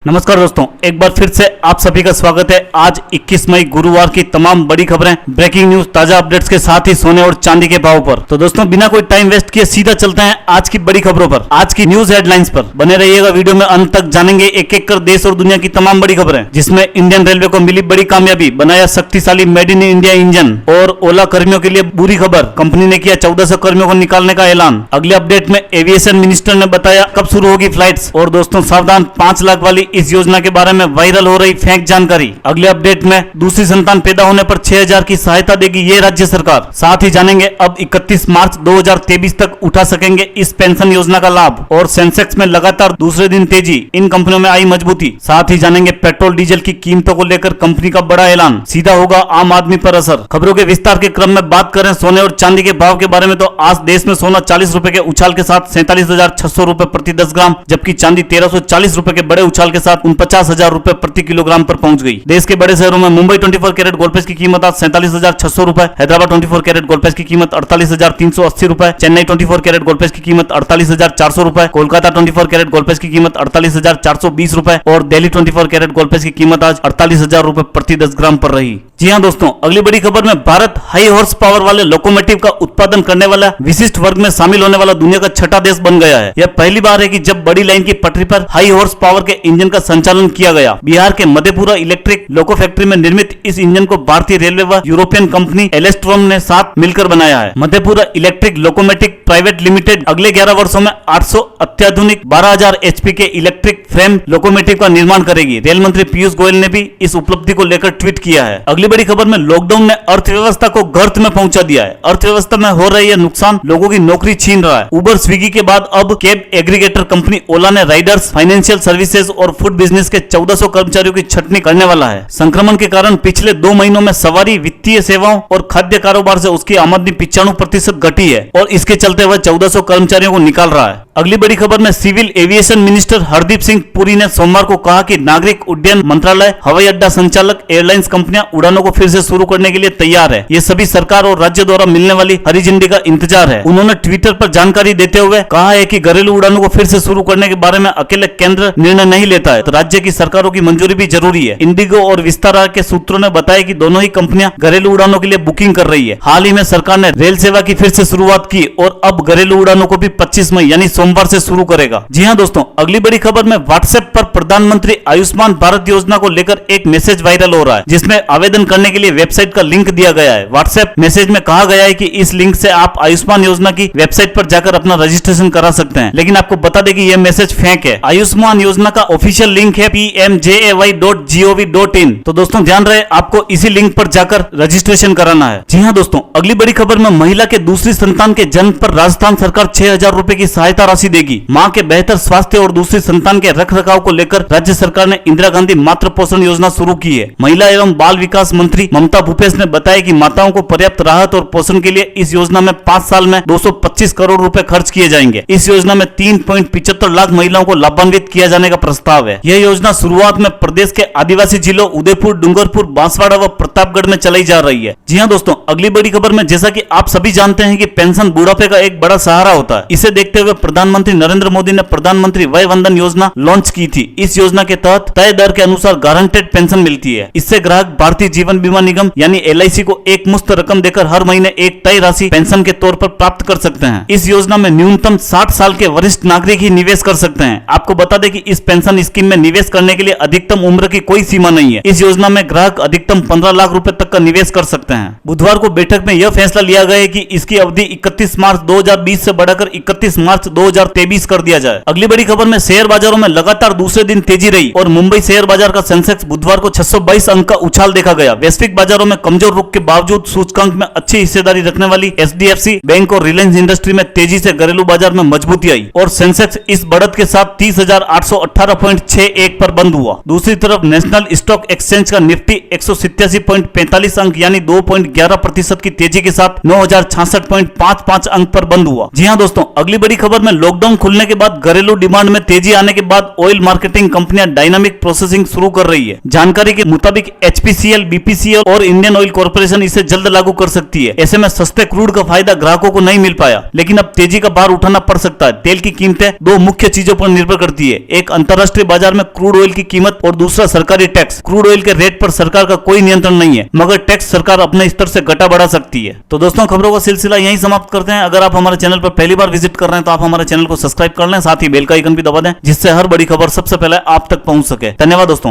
नमस्कार दोस्तों, एक बार फिर से आप सभी का स्वागत है। आज 21 मई गुरुवार की तमाम बड़ी खबरें, ब्रेकिंग न्यूज, ताजा अपडेट्स के साथ ही सोने और चांदी के भाव पर। तो दोस्तों बिना कोई टाइम वेस्ट किए सीधा चलते हैं आज की बड़ी खबरों पर, आज की न्यूज हेडलाइंस पर। बने रहिएगा वीडियो में अंत तक, जानेंगे एक एक कर देश और दुनिया की तमाम बड़ी खबरें, जिसमें इंडियन रेलवे को मिली बड़ी कामयाबी, बनाया शक्तिशाली मेड इन इंडिया इंजन, और ओला कर्मियों के लिए बुरी खबर, कंपनी ने किया 1400 कर्मियों को निकालने का ऐलान। अगले अपडेट में एविएशन मिनिस्टर ने बताया कब शुरू होगी फ्लाइट्स। और दोस्तों सावधान, 5 लाख वाली इस योजना के बारे में वायरल हो रही फेक जानकारी। अगले अपडेट में दूसरी संतान पैदा होने पर 6000 की सहायता देगी ये राज्य सरकार। साथ ही जानेंगे अब 31 मार्च 2023 तक उठा सकेंगे इस पेंशन योजना का लाभ। और सेंसेक्स में लगातार दूसरे दिन तेजी, इन कंपनियों में आई मजबूती। साथ ही जानेंगे पेट्रोल डीजल की कीमतों को लेकर कंपनी का बड़ा ऐलान, सीधा होगा आम आदमी पर असर। खबरों के विस्तार के क्रम में बात करें सोने और चांदी के भाव के बारे में, तो आज देश में सोना 40 रुपए के उछाल के साथ 47,600 रुपए प्रति 10 ग्राम, जबकि चांदी 1340 रुपए के बड़े उछाल के साथ 49,000 रुपए प्रति किलोग्राम पर पहुंच गई। देश के बड़े शहरों में मुंबई 24 कैरेट गोल्ड की कीमत आज 47,600 रुपए, हैदराबाद 24 कैरेट गोल्ड की कीमत 48,380 रुपए, चेन्नई 24 कैरेट गोल्ड की कीमत 48,400 रुपए, कोलकाता 24 कैरेट गोल्ड की कीमत 48,420 रुपए और दिल्ली 24 कैरेट गोल्ड की कीमत आज 48,000 रुपए प्रति 10 ग्राम पर रही। जी हां दोस्तों, अगली बड़ी खबर में भारत हाई हॉर्स पावर वाले लोकोमोटिव का उत्पादन करने वाला विशिष्ट वर्ग में शामिल होने वाला दुनिया का छठा देश बन गया है। यह पहली बार है कि जब बड़ी लाइन की पटरी पर हाई हॉर्स पावर के इंजन का संचालन किया गया। बिहार के मधेपुरा इलेक्ट्रिक लोको फैक्ट्री में निर्मित इस इंजन को भारतीय रेलवे व यूरोपियन कंपनी एलेस्ट्रोम ने साथ मिलकर बनाया है। Madhepura electric locomotive private limited अगले 11 वर्षों में 800 अत्याधुनिक 12,000 HP के इलेक्ट्रिक फ्रेम लोकोमोटिव का निर्माण करेगी। रेल मंत्री पीयूष गोयल ने भी इस उपलब्धि को लेकर ट्वीट किया है। अगली बड़ी खबर में लॉकडाउन ने अर्थव्यवस्था को गर्त में पहुंचा दिया है। अर्थव्यवस्था में हो रही है नुकसान, लोगों की नौकरी छीन रहा है। उबर स्विगी के बाद अब कैब एग्रीगेटर कंपनी ओला ने राइडर्स, फाइनेंशियल सर्विसेज और फूड बिजनेस के 1400 कर्मचारियों की छटनी करने वाला है। संक्रमण के कारण पिछले 2 महीनों में सवारी, वित्तीय सेवाओं और खाद्य कारोबार से उसकी आमदनी 95% घटी है और इसके चलते वह 1400 कर्मचारियों को निकाल रहा है। अगली बड़ी खबर में civil aviation minister Hardeep Singh Puri ने सोमवार को कहा कि नागरिक उड्डयन मंत्रालय, हवाई अड्डा संचालक, एयरलाइंस कंपनियां उड़ानों को फिर से शुरू करने के लिए तैयार है। ये सभी सरकार और राज्य द्वारा मिलने वाली हरी झंडी का इंतजार है। उन्होंने ट्विटर पर जानकारी देते हुए कहा है कि घरेलू उड़ानों को फिर से शुरू करने के बारे में अकेले केंद्र निर्णय नहीं लेता है, तो राज्य की सरकारों की मंजूरी भी जरूरी है। इंडिगो और विस्तारा के सूत्रों ने बताया कि दोनों ही कंपनियां घरेलू उड़ानों के लिए बुकिंग कर रही है। हाल ही में सरकार ने रेल सेवा की फिर से शुरुआत की और अब घरेलू उड़ानों को भी 25 मई यानी सोमवार से शुरू करेगा। जी हां दोस्तों, अगली बड़ी खबर में व्हाट्सएप पर प्रधानमंत्री आयुष्मान भारत योजना को लेकर एक मैसेज वायरल हो रहा है, जिसमें आवेदन करने के लिए वेबसाइट का लिंक दिया गया है। व्हाट्सएप मैसेज में कहा गया है कि इस लिंक से आप आयुष्मान योजना की वेबसाइट पर जाकर अपना रजिस्ट्रेशन करा सकते हैं, लेकिन आपको बता दें कि यह मैसेज फेक है। आयुष्मान योजना का ऑफिशियल लिंक है pmjay.gov.in। तो दोस्तों ध्यान रहे, आपको इसी लिंक पर जाकर रजिस्ट्रेशन कराना है। जी हां दोस्तों, अगली बड़ी खबर में महिला के दूसरी संतान के जन्म पर राजस्थान सरकार 6000 रुपए की सहायता राशि देगी। मां के बेहतर स्वास्थ्य और दूसरी संतान के रखरखाव को लेकर राज्य सरकार ने इंदिरा गांधी मातृ पोषण योजना शुरू की है। महिला एवं बाल विकास मंत्री ममता भूपेश ने बताया कि माताओं को पर्याप्त राहत और पोषण के लिए इस योजना में 5 साल में 225 करोड़ रुपए खर्च किए जाएंगे। इस योजना में 3.75 लाख महिलाओं को लाभान्वित किया जाने का प्रस्ताव है। यह योजना शुरुआत में प्रदेश के आदिवासी जिलों उदयपुर, डूंगरपुर, बांसवाड़ा व प्रतापगढ़ में चलाई जा रही है। जी हां दोस्तों, अगली बड़ी खबर में जैसा कि आप सभी जानते हैं कि पेंशन बुढ़ापे का एक बड़ा सहारा होता है। इसे देखते हुए प्रधानमंत्री नरेंद्र मोदी ने प्रधानमंत्री वय वंदन योजना लॉन्च की थी। इस योजना के तहत तय दर के अनुसार गारंटेड पेंशन मिलती है। इससे ग्राहक भारतीय जीवन बीमा निगम यानी LIC को एक मुश्त रकम देकर हर महीने एक तय राशि पेंशन के तौर पर प्राप्त कर सकते हैं। इस योजना में न्यूनतम 60 साल के वरिष्ठ नागरिक ही निवेश कर सकते हैं। आपको बता दें कि इस पेंशन स्कीम में निवेश करने के लिए अधिकतम उम्र की कोई सीमा नहीं है। इस योजना में ग्राहक अधिकतम 15 लाख रुपए तक का निवेश कर सकते हैं। बुधवार को बैठक में यह फैसला लिया गया है कि इसकी अवधि 31 मार्च 2020 से बढ़ाकर 31 मार्च 2023 कर दिया जाए। अगली बड़ी खबर में शेयर बाजारों में लगातार दूसरे दिन तेजी रही और मुंबई शेयर बाजार का सेंसेक्स बुधवार को 622 अंक का उछाल देखा गया। वैश्विक बाजारों में कमजोर रुख के बावजूद सूचकांक में अच्छी हिस्सेदारी रखने वाली HDFC बैंक और रिलायंस इंडस्ट्री में तेजी से घरेलू बाजार में मजबूती आई और सेंसेक्स इस बढ़त के साथ 30,818.61 पर बंद हुआ। दूसरी तरफ नेशनल स्टॉक एक्सचेंज का निफ्टी 187.45 अंक यानी 2.11% की तेजी के साथ 9,066.55 अंक पर बंद हुआ। जी हां दोस्तों, अगली बड़ी खबर में लॉकडाउन खुलने के बाद घरेलू डिमांड में तेजी आने के बाद ऑयल मार्केटिंग कंपनियां डायनामिक प्रोसेसिंग शुरू कर रही है। जानकारी के मुताबिक एचपीसीएल, बीपीसीएल और इंडियन ऑयल कॉर्पोरेशन इसे जल्द लागू कर सकती है। ऐसे में सस्ते क्रूड का फायदा ग्राहकों को नहीं मिल पाया, लेकिन अब तेजी का भार उठाना पड़ सकता है। तेल की कीमतें दो मुख्य चीजों पर निर्भर करती है, एक अंतर्राष्ट्रीय बाजार में क्रूड ऑयल की कीमत और दूसरा सरकारी टैक्स। क्रूड ऑयल के रेट पर सरकार का कोई नियंत्रण नहीं है, मगर टैक्स सरकार अपने स्तर से घटा बढ़ा सकती है। तो दोस्तों, खबरों का सिलसिला यहीं समाप्त करते हैं। अगर आप हमारे चैनल पर पहली बार विजिट कर रहे हैं तो आप हमारे चैनल को सब्सक्राइब कर लें, साथ ही बेल का आइकन भी दबा दें, जिससे हर बड़ी खबर सबसे पहले आप तक पहुंच सके। धन्यवाद दोस्तों।